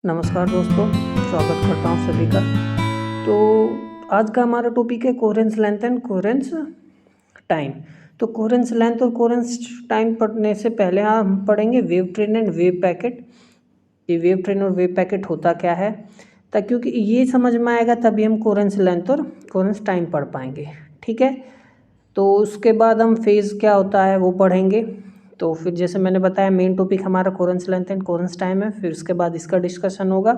नमस्कार दोस्तों, स्वागत करता हूँ सभी का। तो आज का हमारा टॉपिक है coherence length and coherence time. तो कोहेरेंस लेंथ और कोहेरेंस टाइम पढ़ने से पहले हम पढ़ेंगे wave train and wave packet. ये वेव ट्रेन और वेव पैकेट होता क्या है, ताकि क्योंकि ये समझ में आएगा तभी हम कोहेरेंस लेंथ और कोहेरेंस टाइम पढ़ पाएंगे। ठीक है, तो उसके बाद हम फेज़ क्या होता है वो पढ़ेंगे। तो फिर जैसे मैंने बताया मेन टॉपिक हमारा coherence length and coherence time है, फिर उसके बाद इसका डिस्कशन होगा।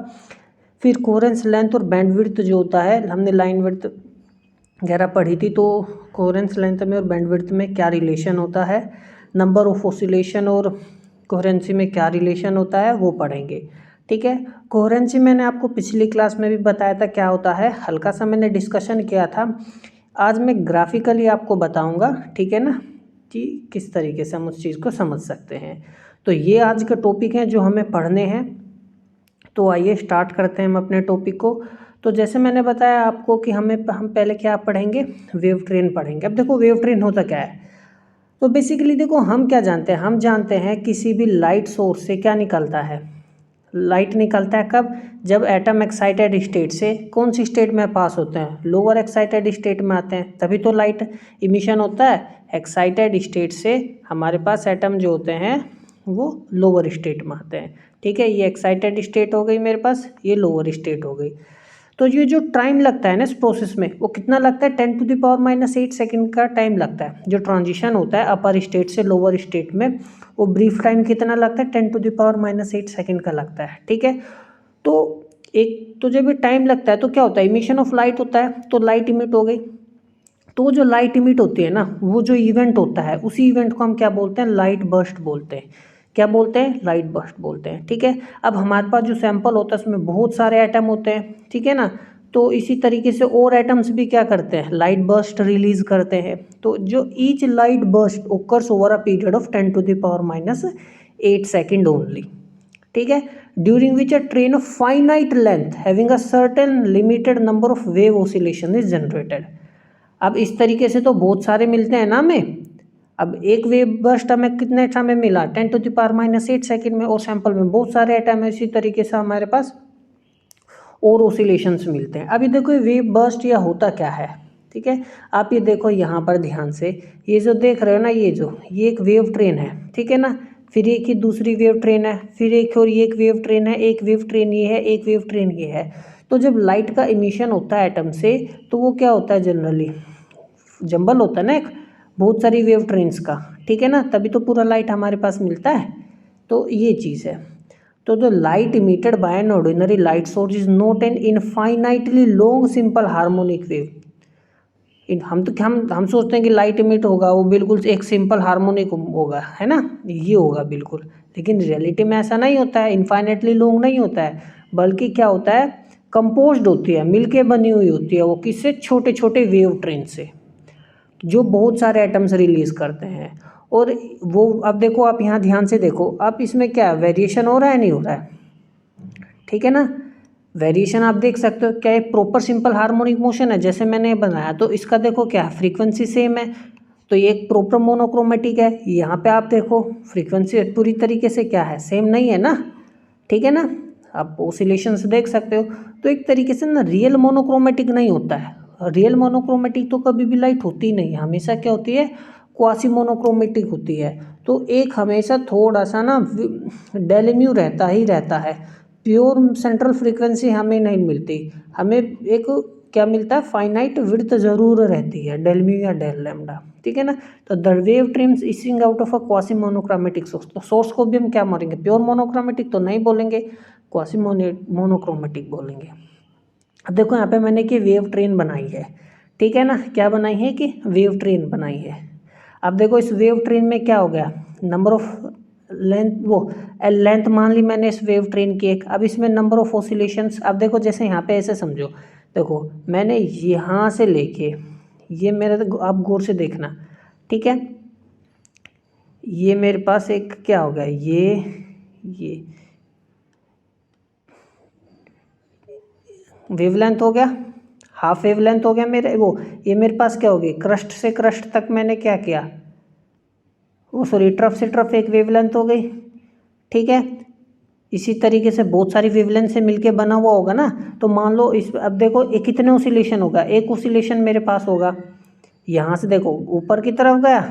फिर कोहेरेंस लेंथ और बैंडविड्थ जो होता है, हमने लाइन विड्थ वगैरह पढ़ी थी, तो कोहेरेंस लेंथ में और बैंडविड्थ में क्या रिलेशन होता है, नंबर ऑफ ऑसिलेशन और कोहेरेंसी में क्या रिलेशन होता है वो पढ़ेंगे। ठीक है, कोहेरेंसी मैंने आपको पिछली क्लास में भी बताया था क्या होता है, हल्का सा मैंने डिस्कशन किया था। आज मैं ग्राफिकली आपको बताऊंगा, ठीक है ना, कि किस तरीके से हम उस चीज़ को समझ सकते हैं। तो ये आज का टॉपिक है जो हमें पढ़ने हैं। तो आइए स्टार्ट करते हैं हम अपने टॉपिक को। तो जैसे मैंने बताया आपको कि हम पहले क्या पढ़ेंगे, वेव ट्रेन पढ़ेंगे। अब देखो वेव ट्रेन होता क्या है। तो बेसिकली देखो हम क्या जानते हैं, हम जानते हैं किसी भी लाइट सोर्स से क्या निकलता है, लाइट निकलता है कब, जब एटम एक्साइटेड स्टेट से कौन सी स्टेट में पास होते हैं, लोअर एक्साइटेड स्टेट में आते हैं, तभी तो लाइट इमिशन होता है। एक्साइटेड स्टेट से हमारे पास एटम जो होते हैं वो लोअर स्टेट में आते हैं। ठीक है, ये एक्साइटेड स्टेट हो गई मेरे पास, ये लोअर स्टेट हो गई। तो ये जो टाइम लगता है ना इस प्रोसेस में, वो कितना लगता है, 10⁻⁻8 सेकेंड का टाइम लगता है। जो ट्रांजिशन होता है अपर स्टेट से लोअर स्टेट में, वो ब्रीफ टाइम कितना लगता है, 10⁻⁻8 सेकेंड का लगता है। ठीक है, तो एक तो जब ये टाइम लगता है तो क्या होता है, इमिशन ऑफ लाइट होता है, तो लाइट इमिट हो गई। तो जो लाइट इमिट होती है ना, वो जो इवेंट होता है, उसी इवेंट को हम क्या बोलते हैं, लाइट बर्स्ट बोलते हैं। क्या बोलते हैं, लाइट बर्स्ट बोलते हैं। ठीक है, अब हमारे पास जो सैंपल होता है उसमें बहुत सारे एटम होते हैं, ठीक है ना। तो इसी तरीके से और एटम्स भी क्या करते हैं, लाइट बर्स्ट रिलीज करते हैं। तो जो each light burst occurs over a period of 10⁻⁻8 second only. ठीक है, during which a train of finite length having a certain limited number of wave oscillation is generated. अब इस तरीके से तो बहुत सारे मिलते हैं ना हमें। अब एक वेव बर्स्ट हमें कितने समय मिला, 10⁻⁻8 सेकेंड में, और सैंपल में बहुत सारे एटम है। इसी तरीके से हमारे पास और ओसिलेशंस मिलते हैं। अभी देखो ये वेव बर्स्ट या होता क्या है, ठीक है। आप ये देखो यहाँ पर ध्यान से, ये जो देख रहे हो ना, ये एक वेव ट्रेन है, ठीक है ना। फिर एक ही दूसरी वेव ट्रेन है, फिर एक और ये एक वेव ट्रेन है, एक वेव ट्रेन ये है, एक वेव ट्रेन ये है। तो जब लाइट का इमिशन होता है एटम से, तो वो क्या होता है, जनरली जंबल होता है ना एक, बहुत सारी वेव ट्रेन्स का, ठीक है ना, तभी तो पूरा लाइट हमारे पास मिलता है। तो ये चीज़ है। तो the light emitted by an ordinary light source is not an infinitely long simple harmonic wave. हम तो हम सोचते हैं कि लाइट इमिट होगा वो बिल्कुल एक सिंपल हार्मोनिक होगा, है ना, ये होगा बिल्कुल। लेकिन रियलिटी में ऐसा नहीं होता है, इनफाइनाइटली लॉन्ग नहीं होता है, बल्कि क्या होता है, कंपोज्ड होती है, मिलके बनी हुई होती है वो, किससे, छोटे छोटे वेव ट्रेन से, जो बहुत सारे एटम्स रिलीज करते हैं। और वो अब देखो, आप यहाँ ध्यान से देखो, आप इसमें क्या वेरिएशन हो रहा है, नहीं हो रहा है, ठीक है ना। वेरिएशन आप देख सकते हो, क्या एक प्रॉपर सिंपल हार्मोनिक मोशन है जैसे मैंने बनाया, तो इसका देखो क्या फ्रीक्वेंसी सेम है, तो ये एक प्रॉपर मोनोक्रोमेटिक है। यहाँ पे आप देखो फ्रीक्वेंसी पूरी तरीके से क्या है, सेम नहीं है ना, ठीक है ना। आप ओसिलेशंस देख सकते हो। तो एक तरीके से ना रियल मोनोक्रोमेटिक नहीं होता है। रियल मोनोक्रोमेटिक तो कभी भी लाइट होती ही नहीं, हमेशा क्या होती है, क्वासी मोनोक्रोमेटिक होती है। तो एक हमेशा थोड़ा सा ना डेलेम्यू रहता ही रहता है, प्योर सेंट्रल फ्रीक्वेंसी हमें नहीं मिलती। हमें एक क्या मिलता है, फाइनाइट विड्थ जरूर रहती है, डेल म्यू या डेल लैम्डा, ठीक है ना। तो the wave trains issuing out of a quasi monochromatic source, तो सोर्स को भी हम क्या मारेंगे, प्योर मोनोक्रोमेटिक तो नहीं बोलेंगे, क्वासी मोनोक्रोमेटिक बोलेंगे। अब देखो यहाँ पे मैंने कि वेव ट्रेन बनाई है, ठीक है ना, क्या बनाई है कि वेव ट्रेन बनाई है। अब देखो इस वेव ट्रेन में क्या हो गया, नंबर ऑफ लेंथ, वो लेंथ मान ली मैंने इस वेव ट्रेन की एक। अब इसमें नंबर ऑफ ऑसिलेशंस, अब देखो जैसे यहाँ पे ऐसे समझो, देखो मैंने यहाँ से लेके ये मेरा, तो आप गौर से देखना, ठीक है। ये मेरे पास एक क्या हो गया, ये वेवलेंथ हो गया, हाफ वेवलेंथ हो गया मेरे वो। ये मेरे पास क्या होगी, क्रस्ट से क्रस्ट तक मैंने क्या किया, वो सॉरी ट्रफ से ट्रफ एक वेवलेंथ हो गई, ठीक है। इसी तरीके से बहुत सारी वेवलेंथ से मिलके बना हुआ होगा ना। तो मान लो इस, अब देखो ये कितने ऑसिलेशन होगा, एक ऑसिलेशन मेरे पास होगा, यहाँ से देखो ऊपर की तरफ गया,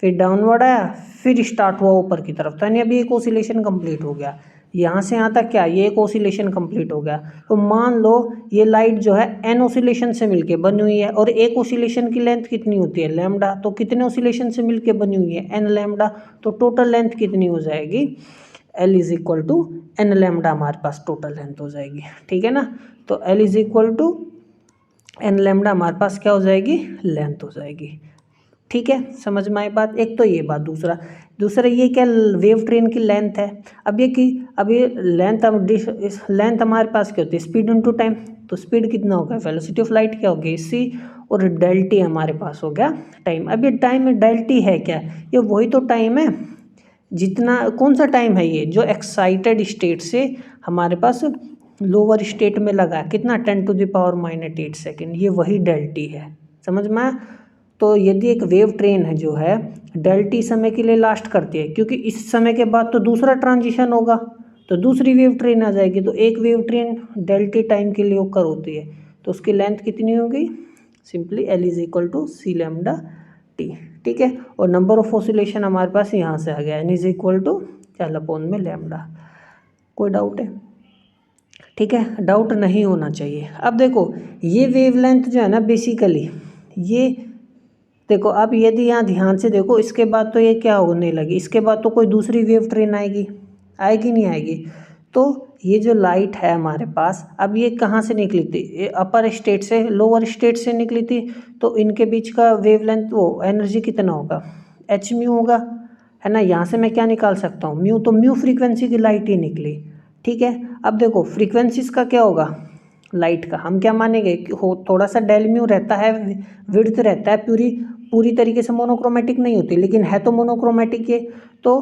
फिर डाउनवर्ड आया, फिर स्टार्ट हुआ ऊपर की तरफ, तो यानी अभी एक ऑसिलेशन कंप्लीट हो गया। यहाँ से यहाँ तक क्या, ये एक ऑसिलेशन कंप्लीट हो गया। तो मान लो ये लाइट जो है एन ऑसिलेशन से मिलके बनी हुई है, और एक ऑसिलेशन की लेंथ कितनी होती है, लैम्डा। तो कितने ऑसिलेशन से मिलके बनी हुई है, एन लैम्डा। तो टोटल लेंथ कितनी हो जाएगी, L is equal to n lambda हमारे पास टोटल लेंथ हो जाएगी, ठीक है ना। तो L is equal to n lambda हमारे पास क्या हो जाएगी, लेंथ हो जाएगी, ठीक है। समझ में आई बात, एक तो ये बात। दूसरा ये क्या, वेव ट्रेन की लेंथ है। अब ये लेंथ, अब इस लेंथ हमारे पास क्या होती है, स्पीड इनटू टाइम। तो स्पीड कितना होगा, वेलोसिटी ऑफ लाइट क्या होगी, c, और डेल टी हमारे पास हो गया टाइम। अब ये टाइम डेल टी है क्या, ये वही तो टाइम है जितना, कौन सा टाइम है ये, जो एक्साइटेड स्टेट से हमारे पास लोअर स्टेट में लगा, कितना 10⁻⁻8 सेकेंड, ये वही डेल टी है। समझ में आया। तो यदि एक वेव ट्रेन है जो है डेल टी समय के लिए लास्ट करती है, क्योंकि इस समय के बाद तो दूसरा ट्रांजिशन होगा, तो दूसरी वेव ट्रेन आ जाएगी। तो एक wave train del t time के लिए ओकर होती है, तो उसकी लेंथ कितनी होगी, simply L is equal to c lambda t, ठीक है। और नंबर ऑफ ऑसिलेशन हमारे पास यहाँ से आ गया, N is equal to L upon में लैम्डा। कोई डाउट है, ठीक है, डाउट नहीं होना चाहिए। अब देखो ये वेवलेंथ जो है ना, बेसिकली ये देखो, अब यदि यहाँ ध्यान से देखो, इसके बाद तो ये क्या होने लगी, इसके बाद तो कोई दूसरी वेव ट्रेन आएगी, आएगी नहीं आएगी। तो ये जो लाइट है हमारे पास, अब ये कहाँ से निकली थी, ये अपर स्टेट से लोअर स्टेट से निकली थी। तो इनके बीच का वेवलेंथ, वो एनर्जी कितना होगा, एच म्यू होगा, है ना। यहाँ से मैं क्या निकाल सकता हूँ, म्यू। तो म्यू फ्रीक्वेंसी की लाइट ही निकली, ठीक है। अब देखो फ्रीक्वेंसीज का क्या होगा, लाइट का हम क्या मानेंगे कि हो थोड़ा सा डेल म्यू रहता है, विड्थ रहता है, पूरी तरीके से मोनोक्रोमेटिक नहीं होती, लेकिन है तो मोनोक्रोमेटिक ये। तो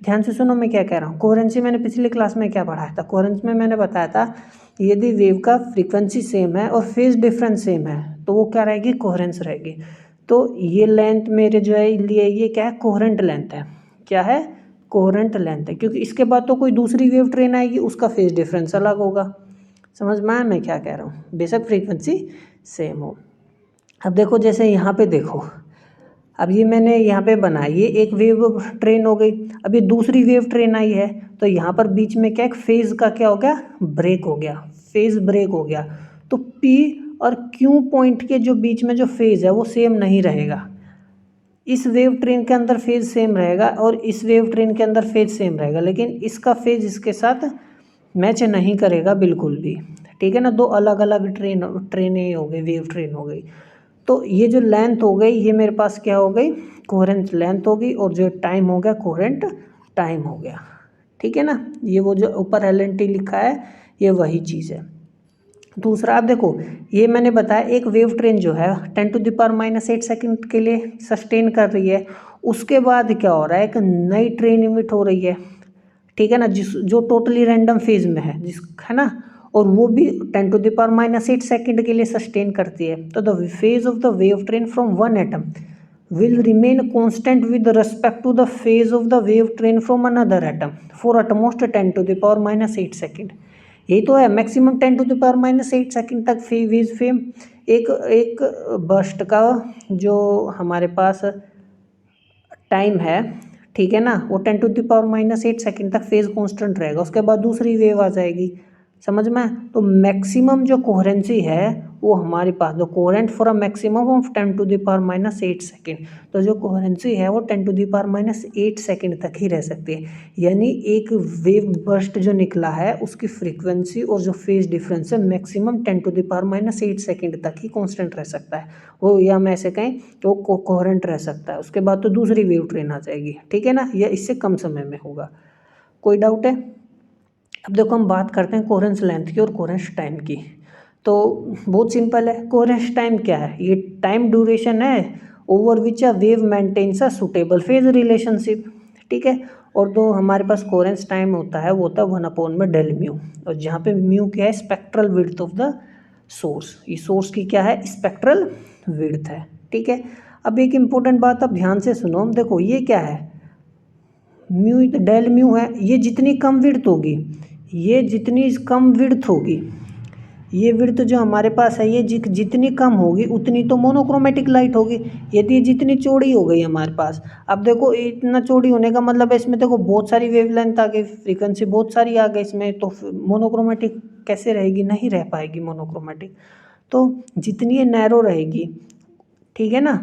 ध्यान से सुनो मैं क्या कह रहा हूँ। कोहेरेंसी मैंने पिछली क्लास में क्या पढ़ाया था, कोहेरेंसी में मैंने बताया था यदि वेव का फ्रीक्वेंसी सेम है और फेज डिफरेंस सेम है तो वो क्या रहेगी, कोहेरेंस रहेगी। तो ये लेंथ मेरे जो है लिए ये क्या है, कोहेरेंट लेंथ है। क्या है, कोहेरेंट लेंथ है, क्योंकि इसके बाद तो कोई दूसरी वेव ट्रेन आएगी, उसका फेज डिफरेंस अलग होगा। समझ में आया मैं क्या कह रहा हूँ, बेशक फ्रीक्वेंसी सेम हो। अब देखो जैसे यहाँ पे देखो, अब ये मैंने यहाँ पे बनाई, ये एक वेव ट्रेन हो गई। अब ये दूसरी वेव ट्रेन आई है, तो यहाँ पर बीच में क्या, एक फेज़ का क्या हो गया, ब्रेक हो गया, फेज़ ब्रेक हो गया। तो P और Q पॉइंट के जो बीच में जो फेज़ है वो सेम नहीं रहेगा। इस वेव ट्रेन के अंदर फेज़ सेम रहेगा और इस वेव ट्रेन के अंदर फेज़ सेम रहेगा, लेकिन इसका फेज़ इसके साथ मैच नहीं करेगा बिल्कुल भी, ठीक है ना। दो अलग अलग ट्रेनें हो गई, वेव ट्रेन हो गई। तो ये जो लेंथ हो गई, ये मेरे पास क्या हो गई, कोहेरेंट लेंथ होगी, और जो टाइम हो गया कोहेरेंट टाइम हो गया, ठीक है ना। ये वो जो ऊपर LNT लिखा है ये वही चीज़ है। दूसरा आप देखो, ये मैंने बताया एक वेव ट्रेन जो है 10⁻⁻8 सेकंड के लिए सस्टेन कर रही है, उसके बाद क्या हो रहा है, एक नई ट्रेन इमिट हो रही है, ठीक है ना, जो टोटली रैंडम फेज में है, है ना, और वो भी 10⁻⁻8 सेकंड के लिए सस्टेन करती है। तो the phase of the wave train from one atom will remain constant with respect to the phase of the wave train from another atom for at most 10⁻⁻8 second. यही तो है, मैक्सिमम 10⁻⁻8 सेकंड तक wave फेम एक burst का जो हमारे पास time है, ठीक है ना, वो 10⁻⁻8 सेकंड तक फेज कांस्टेंट रहेगा, उसके बाद दूसरी वेव आ जाएगी। समझ में। तो मैक्सिमम जो कोहेरेंसी है वो हमारे पास, the coherent for a maximum of 10⁻⁻8 second, तो जो कोहेरेंसी है वो 10⁻⁸ सेकंड तक ही रह सकती है। यानी एक वेव बर्स्ट जो निकला है उसकी फ्रीक्वेंसी और जो फेज डिफरेंस है मैक्सिमम 10⁻⁸ सेकंड तक ही कांस्टेंट रह सकता है वो, या मैं ऐसे कहें तो कोहेरेंट रह सकता है, उसके बाद तो दूसरी वेव ट्रेन आ जाएगी, ठीक है ना, या इससे कम समय में होगा। कोई डाउट है। अब देखो हम बात करते हैं कोहेरेंस लेंथ की और कोहेरेंस टाइम की। तो बहुत सिंपल है, कोहेरेंस टाइम क्या है, ये टाइम ड्यूरेशन है over which a wave maintains a suitable phase relationship, ठीक है। और तो हमारे पास कोहेरेंस टाइम होता है वो होता है 1/डेल म्यू, और जहाँ पे म्यू क्या है, spectral width of the source, ये सोर्स की क्या है, स्पेक्ट्रल विड्थ है, ठीक है। अब एक इम्पोर्टेंट बात अब ध्यान से सुनो, देखो ये क्या है, म्यू डेल म्यू है, ये जितनी कम विड्थ होगी, ये जितनी कम विड्थ होगी, ये विड्थ जो हमारे पास है ये जितनी कम होगी उतनी तो मोनोक्रोमेटिक लाइट होगी। यदि ये जितनी चौड़ी हो गई हमारे पास, अब देखो इतना चौड़ी होने का मतलब है इसमें देखो बहुत सारी वेवलेंथ आ गई, फ्रीक्वेंसी बहुत सारी आ गई इसमें, तो मोनोक्रोमेटिक कैसे रहेगी, नहीं रह पाएगी मोनोक्रोमेटिक। तो जितनी ये नैरो रहेगी, ठीक है ना,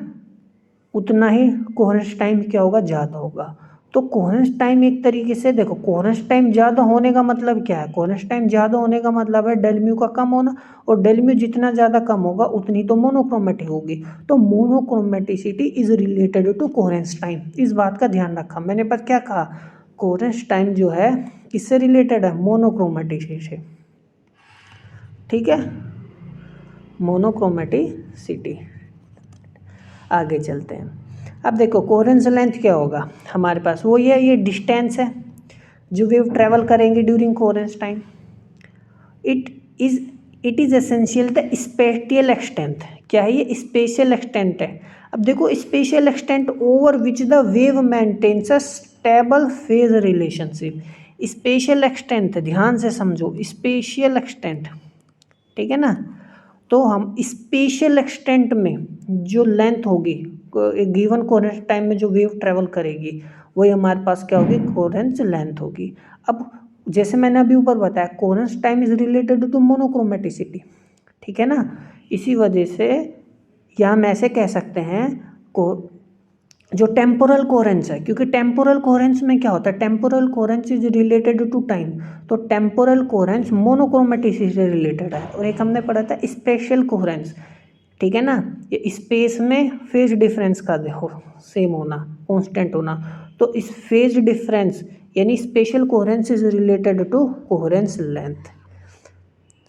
उतना ही कोहेरेंस टाइम क्या होगा, ज़्यादा होगा। तो कोहेरेंस टाइम एक तरीके से देखो, कोहेरेंस टाइम ज़्यादा होने का मतलब क्या है, कोहेरेंस टाइम ज़्यादा होने का मतलब है डेल म्यू का कम होना, और डेल म्यू जितना ज़्यादा कम होगा उतनी तो मोनोक्रोमेटिक होगी। तो monochromaticity is related to coherence time, इस बात का ध्यान रखा मैंने। पर क्या कहा, कोहेरेंस टाइम जो है किससे रिलेटेड है, मोनोक्रोमेटिसिटी से, ठीक है, मोनोक्रोमेटिसिटी। आगे चलते हैं। अब देखो कोहेरेंस लेंथ क्या होगा हमारे पास, वो ये डिस्टेंस है जो वेव ट्रेवल करेंगे during coherence time. It is essential the spatial extent, क्या है ये, स्पेशियल एक्सटेंट है। अब देखो spatial extent over which the wave maintains a stable phase relationship. Spatial extent, ध्यान से समझो, स्पेशियल एक्सटेंट, ठीक है ना। तो हम स्पेशियल एक्सटेंट में जो लेंथ होगी गिवन कोहेरेंस टाइम में जो वेव ट्रेवल करेगी, वही हमारे पास क्या होगी, कोहेरेंस लेंथ होगी। अब जैसे मैंने अभी ऊपर बताया, coherence time is related to monochromaticity, ठीक है ना। इसी वजह से या हम ऐसे कह सकते हैं को जो टेम्पोरल कोहेरेंस है, क्योंकि टेम्पोरल कोहेरेंस में क्या होता है, temporal coherence is related to time, तो टेम्पोरल कोहेरेंस मोनोक्रोमेटिसिटी से रिलेटेड है। और एक हमने पढ़ा था स्पेशल कोहेरेंस, ठीक है ना, ये स्पेस में फेज डिफरेंस का देखो सेम होना, कांस्टेंट होना। तो इस फेज डिफरेंस यानी special coherence is related to coherence length.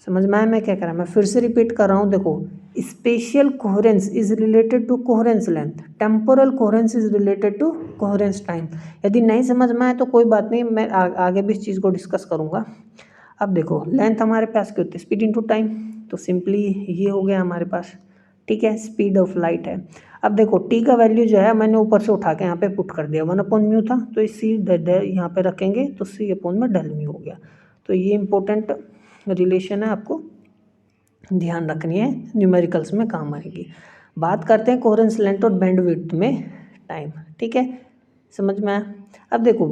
समझ में आया मैं क्या कर रहा हूँ, मैं फिर से रिपीट कर रहा हूँ, देखो spatial coherence is related to coherence length, temporal coherence is related to coherence time. यदि नहीं समझ में आए तो कोई बात नहीं, मैं आगे भी इस चीज़ को डिस्कस करूँगा। अब देखो लेंथ हमारे पास क्या होती है, स्पीड इनटू टाइम, तो सिंपली ये हो गया हमारे पास, ठीक है, स्पीड ऑफ लाइट है। अब देखो टी का वैल्यू जो है मैंने ऊपर से उठा के यहाँ पे पुट कर दिया, 1/म्यू था, तो इस सी यहाँ पे रखेंगे तो C/डेल म्यू हो गया। तो ये इंपॉर्टेंट रिलेशन है, आपको ध्यान रखनी है, न्यूमेरिकल्स में काम आएगी। बात करते हैं कोहेरेंस लेंथ और बैंडविड्थ में टाइम, ठीक है, समझ में आया। अब देखो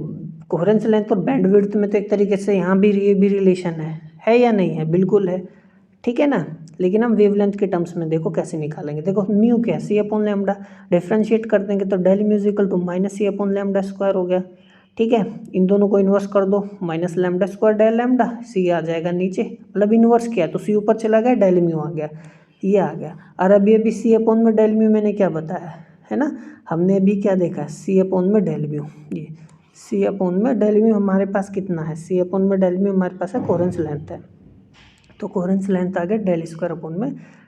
कोहेरेंस लेंथ और बैंडविड्थ में तो एक तरीके से यहाँ भी ये भी रिलेशन है या नहीं है, बिल्कुल है, ठीक है ना। लेकिन हम वेवलेंथ के टर्म्स में देखो कैसे निकालेंगे, देखो म्यू क्या है, C/λ, डिफ्रेंशिएट कर देंगे तो del mu equal to -C/λ² हो गया, ठीक है। इन दोनों को इन्वर्स कर दो, -λ² डेल लैम्डा, सी आ जाएगा नीचे, मतलब इन्वर्स किया तो सी ऊपर चला गया, डेल म्यू आ गया, ये आ गया। और अभी C/डेल म्यू मैंने क्या बताया है ना, हमने अभी क्या देखा है, C/डेल म्यू, ये C/डेल म्यू हमारे पास कितना है, C/डेल म्यू हमारे पास है कोहेरेंस लेंथ है, तो कोहेरेंस लेंथ आ गया डेल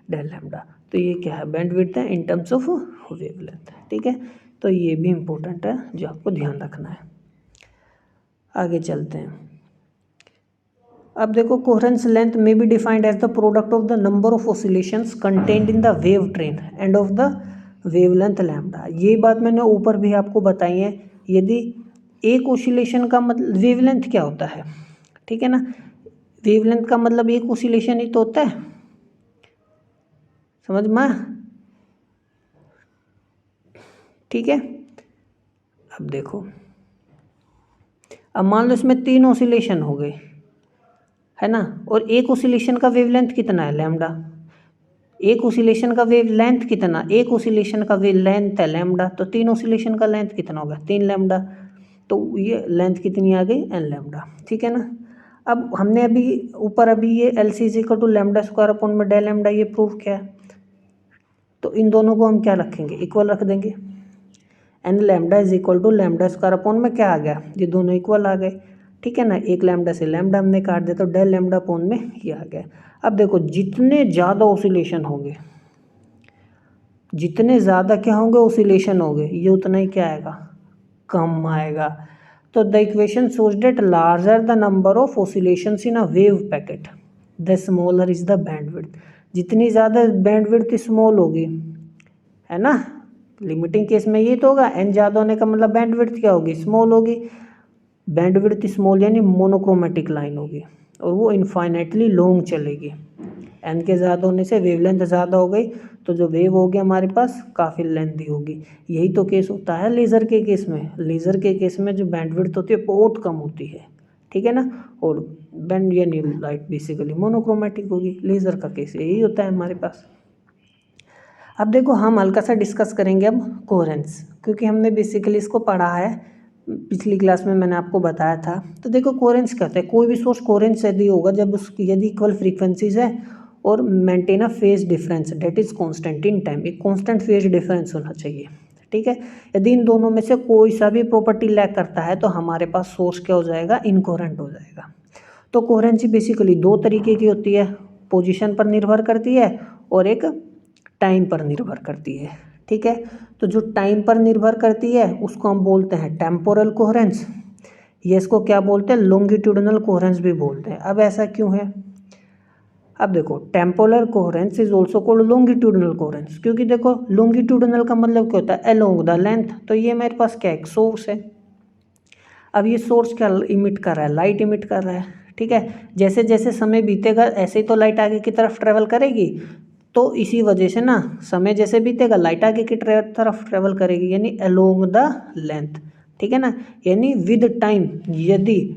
लैम्डा। तो ये क्या है, बैंडविड्थ है इन टर्म्स ऑफ वेवलेंथ, ठीक है। तो ये भी इम्पोर्टेंट है जो आपको ध्यान रखना है। आगे चलते हैं। अब देखो coherence length may be defined as the product of the number of oscillations contained in the wave train and of the wavelength lambda. ये बात मैंने ऊपर भी आपको बताई है। यदि एक ऑसिलेशन का मतलब वेवलेंथ क्या होता है, ठीक है ना, वेवलेंथ का मतलब एक ऑसिलेशन ही तो होता है, समझ में, ठीक है। अब देखो, अब मान लो इसमें 3 ऑसिलेशन हो गए, है ना, और एक ऑसिलेशन का वेवलेंथ कितना है, लैम्डा। एक ऑसिलेशन का वेवलेंथ कितना, एक ऑसिलेशन का वेवलेंथ है लैम्डा, तो 3 ऑसिलेशन का लेंथ कितना होगा, 3 लैम्डा। तो ये लेंथ कितनी आ गई, n लैम्डा, ठीक है ना। अब हमने अभी ऊपर ये LC=λ² ये प्रूव किया है, तो इन दोनों को हम क्या रखेंगे, इक्वल रख देंगे। n λ=λ² क्या आ गया, ये दोनों इक्वल आ गए, ठीक है ना। एक लैम्डा से लैम्डा हमने काट दिया तो डेल लैम्डा अपॉन में ये आ गया। अब देखो जितने ज़्यादा ऑसिलेशन होंगे, जितने ज़्यादा क्या होंगे ऑसिलेशन होंगे, ये उतना ही क्या आएगा, कम आएगा। तो the equation shows that larger the number of oscillations in a wave packet the smaller is the bandwidth. जितनी ज़्यादा बैंडविड्थ स्मॉल होगी, है ना, लिमिटिंग केस में ये तो होगा, n ज़्यादा होने का मतलब बैंडविड्थ क्या होगी, स्मॉल होगी। बैंडविड्थ स्मॉल यानी मोनोक्रोमेटिक लाइन होगी और वो इनफाइनाइटली लॉन्ग चलेगी। एन के ज़्यादा होने से वेवलेंथ ज़्यादा हो गई तो जो वेव होगी हमारे पास काफ़ी लेंथी होगी। यही तो केस होता है लेज़र के केस में। लेज़र के केस में जो बैंडविड्थ होती है बहुत कम होती है, ठीक है ना, और बैंड यानी लाइट बेसिकली मोनोक्रोमेटिक होगी। लेज़र का केस यही होता है हमारे पास। अब देखो हम हल्का सा डिस्कस करेंगे अब कोहेरेंस, क्योंकि हमने बेसिकली इसको पढ़ा है पिछली क्लास में, मैंने आपको बताया था। तो देखो कोहेरेंस क्या होता है, कोई भी सोर्स कोहेरेंस यदि होगा जब उसकी यदि इक्वल फ्रीक्वेंसीज है और maintain a phase difference that is constant in time, एक कांस्टेंट फेज डिफरेंस होना चाहिए, ठीक है। यदि इन दोनों में से कोई सा भी प्रॉपर्टी लैक करता है तो हमारे पास सोर्स क्या हो जाएगा, इनकोहेरेंट हो जाएगा। तो कोहेरेंसी बेसिकली दो तरीके की होती है, पोजीशन पर निर्भर करती है और एक टाइम पर निर्भर करती है, ठीक है। तो जो टाइम पर निर्भर करती है उसको हम बोलते हैं टेम्पोरल कोहेरेंस, ये इसको क्या बोलते हैं, लॉन्गिट्यूडिनल कोहेरेंस भी बोलते हैं। अब ऐसा क्यों है, अब देखो temporal coherence is also called longitudinal coherence, क्योंकि देखो लॉन्गिट्यूडिनल का मतलब क्या होता है, अलोंग द लेंथ। तो ये मेरे पास क्या एक सोर्स है, अब ये सोर्स क्या इमिट कर रहा है, लाइट इमिट कर रहा है, ठीक है। जैसे जैसे समय बीतेगा ऐसे ही तो लाइट आगे की तरफ ट्रेवल करेगी, तो इसी वजह से ना समय जैसे बीतेगा लाइट आगे की तरफ ट्रेवल करेगी, यानी अलोंग द लेंथ, ठीक है ना। यानी विद टाइम यदि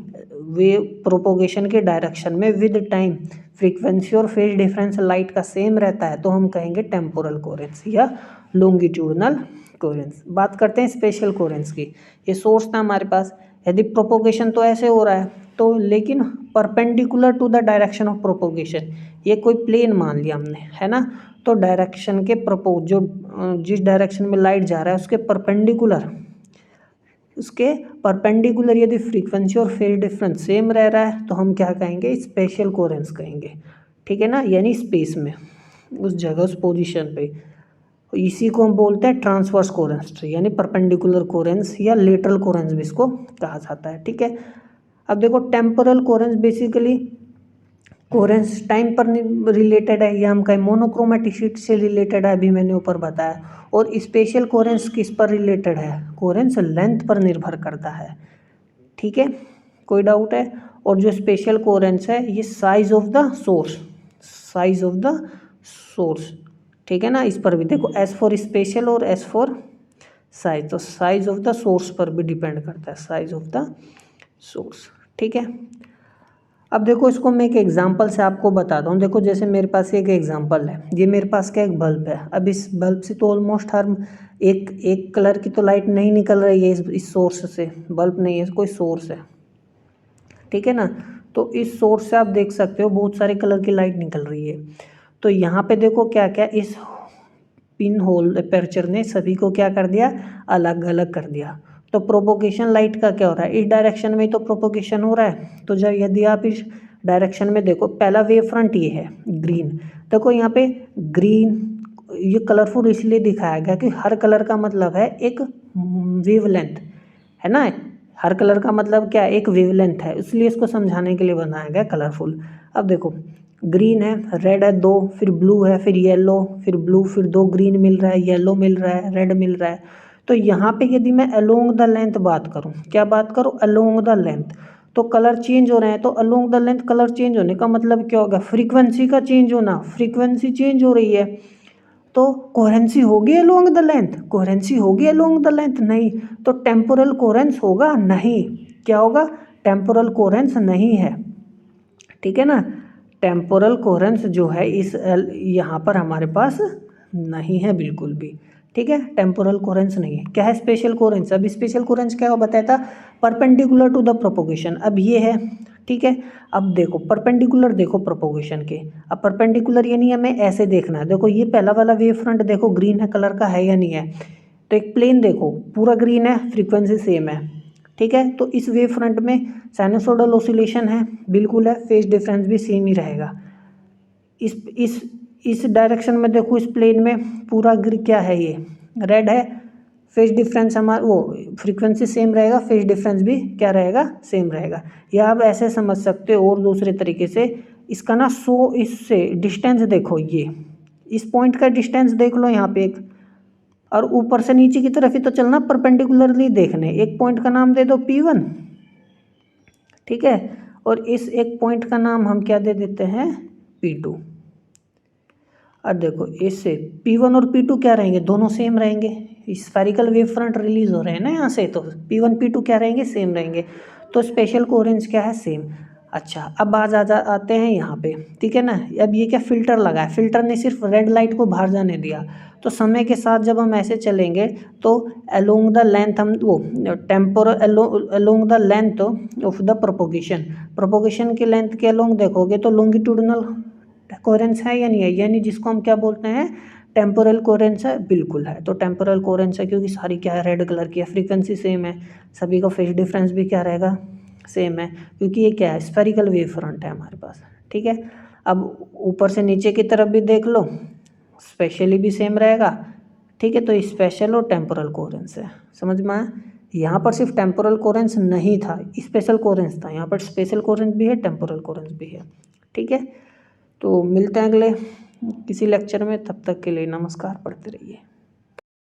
वे प्रोपोगेशन के डायरेक्शन में विद टाइम फ्रीक्वेंसी और फेज डिफरेंस लाइट का सेम रहता है तो हम कहेंगे टेम्पोरल कोहेरेंस या लॉन्गिट्यूडिनल कोहेरेंस। बात करते हैं स्पेशल कोहेरेंस की। ये सोर्स था हमारे पास, यदि प्रोपोगेशन तो ऐसे हो रहा है तो लेकिन perpendicular to the direction of propagation, ये कोई प्लेन मान लिया हमने, है ना। तो डायरेक्शन के जो जिस डायरेक्शन में लाइट जा रहा है उसके परपेंडिकुलर यदि फ्रीक्वेंसी और फेज डिफरेंस सेम रह रहा है तो हम क्या कहेंगे, स्पेशल कोहेरेंस कहेंगे, ठीक है ना। यानी स्पेस में उस जगह उस पोजीशन पे, इसी को हम बोलते हैं ट्रांसवर्स कोहेरेंस, यानी परपेंडिकुलर कोहेरेंस या लेटरल कोहेरेंस भी इसको कहा जाता है, ठीक है। अब देखो temporal coherence basically coherence time पर रिलेटेड है, या हम कहें मोनोक्रोमेटिसिटी से रिलेटेड है, अभी मैंने ऊपर बताया। और स्पेशल कोहेरेंस किस पर रिलेटेड है, कोहेरेंस लेंथ पर निर्भर करता है, ठीक है, कोई डाउट है। और जो स्पेशल कोहेरेंस है ये साइज ऑफ द सोर्स, ठीक है ना, इस पर भी देखो एस फॉर स्पेशल और एस फॉर साइज, तो साइज ऑफ द सोर्स पर भी डिपेंड करता है, साइज ऑफ द सोर्स, ठीक है। अब देखो इसको मैं एक एग्जांपल से आपको बताता हूँ। देखो जैसे मेरे पास एक एग्जांपल है, ये मेरे पास क्या एक बल्ब है। अब इस बल्ब से तो ऑलमोस्ट हर एक कलर की तो लाइट नहीं निकल रही है इस सोर्स से, बल्ब नहीं है, कोई सोर्स है, ठीक है ना। तो इस सोर्स से आप देख सकते हो बहुत सारे कलर की लाइट निकल रही है। तो यहाँ पे देखो क्या क्या इस पिन होल अपर्चर ने सभी को क्या कर दिया, अलग अलग कर दिया। तो प्रोपोगेशन लाइट का क्या हो रहा है, इस डायरेक्शन में तो प्रोपोगेशन हो रहा है। तो जब यदि आप इस डायरेक्शन में देखो, पहला वेव फ्रंट ये है ग्रीन, देखो यहाँ पे ग्रीन ये कलरफुल इसलिए दिखाया गया कि हर कलर का मतलब है एक वेवलेंथ, है ना। हर कलर का मतलब क्या है, एक वेवलेंथ है, इसलिए इसको समझाने के लिए बनाया गया कलरफुल। अब देखो ग्रीन है, रेड है दो, फिर ब्लू है, फिर येलो, फिर ब्लू, फिर दो ग्रीन मिल रहा है, येलो मिल रहा है, रेड मिल रहा है। तो यहाँ पे यदि मैं अलोंग द लेंथ बात करूँ, क्या बात करूँ, अलोंग द लेंथ, तो कलर चेंज हो रहे हैं। तो along the length colour change होने का मतलब क्या होगा, फ्रीक्वेंसी का चेंज होना, फ्रीक्वेंसी चेंज हो रही है तो कोहेरेंसी होगी अलोंग द लेंथ, कोहेरेंसी होगी अलोंग द लेंथ, नहीं। तो टेम्पोरल कोहेरेंस होगा नहीं, क्या होगा, टेम्पोरल कोहेरेंस नहीं है, ठीक है ना। टेम्पोरल कोहेरेंस जो है इस यहाँ पर हमारे पास नहीं है बिल्कुल भी, ठीक है, टेम्पोरल कोहेरेंस नहीं है। क्या है स्पेशल कोहेरेंस, अब स्पेशल कोहेरेंस क्या बताया था, परपेंडिकुलर टू द प्रोपोगेशन, अब ये है, ठीक है। अब देखो परपेंडिकुलर देखो प्रोपोगेशन के, अब परपेंडिकुलर यानी हमें ऐसे देखना है, देखो ये पहला वाला वेव फ्रंट देखो ग्रीन है कलर का है या नहीं है, तो एक प्लेन देखो पूरा ग्रीन है, फ्रीक्वेंसी सेम है, ठीक है। तो इस वेव फ्रंट में साइनसोइडल ऑसिलेशन है, बिल्कुल है, फेज डिफरेंस भी सेम ही रहेगा। इस डायरेक्शन में देखो, इस प्लेन में पूरा क्या है, ये रेड है, फेज डिफरेंस हमारा वो फ्रीक्वेंसी सेम रहेगा, फेज डिफरेंस भी क्या रहेगा, सेम रहेगा। या आप ऐसे समझ सकते हो और दूसरे तरीके से इसका ना इससे डिस्टेंस देखो, ये इस पॉइंट का डिस्टेंस देख लो यहाँ पे एक, और ऊपर से नीचे की तरफ ही तो चलना, परपेंडिकुलरली देखने, एक पॉइंट का नाम दे दो P1, ठीक है। और इस एक पॉइंट का नाम हम क्या दे देते हैं, P2। अब देखो इससे P1 और P2 क्या रहेंगे, दोनों सेम रहेंगे, स्फेरिकल वेव फ्रंट रिलीज हो रहे हैं ना यहाँ से, तो P1 P2 क्या रहेंगे, सेम रहेंगे, तो स्पेशल कोहेरेंस क्या है, सेम। अच्छा अब आते हैं यहाँ पे, ठीक है ना। अब ये क्या फिल्टर लगा है, फिल्टर ने सिर्फ रेड लाइट को बाहर जाने दिया, तो समय के साथ जब हम ऐसे चलेंगे तो अलोंग द लेंथ हम वो temporal along the length of the propagation की लेंथ के अलोंग देखोगे तो लॉन्गिट्यूडनल कोहेरेंस है या नहीं है, यानी जिसको हम क्या बोलते हैं, टेम्पोरल कोहेरेंस है, बिल्कुल है। तो टेम्पोरल कोहेरेंस है क्योंकि सारी क्या है, रेड कलर की है, फ्रीक्वेंसी सेम है, सभी का फेज डिफरेंस भी क्या रहेगा, सेम है, क्योंकि ये क्या है, स्फेरिकल वेव फ्रंट है हमारे पास, ठीक है। अब ऊपर से नीचे की तरफ भी देख लो, स्पेशली भी सेम रहेगा, ठीक है। तो स्पेशल और टेम्पोरल कोहेरेंस है, समझ में आया। यहाँ पर सिर्फ टेम्पोरल कोहेरेंस नहीं था, स्पेशल कोहेरेंस था, यहाँ पर स्पेशल कोहेरेंस भी है, टेम्पोरल कोहेरेंस भी है, ठीक है। तो मिलते हैं अगले किसी लेक्चर में, तब तक के लिए नमस्कार, पढ़ते रहिए।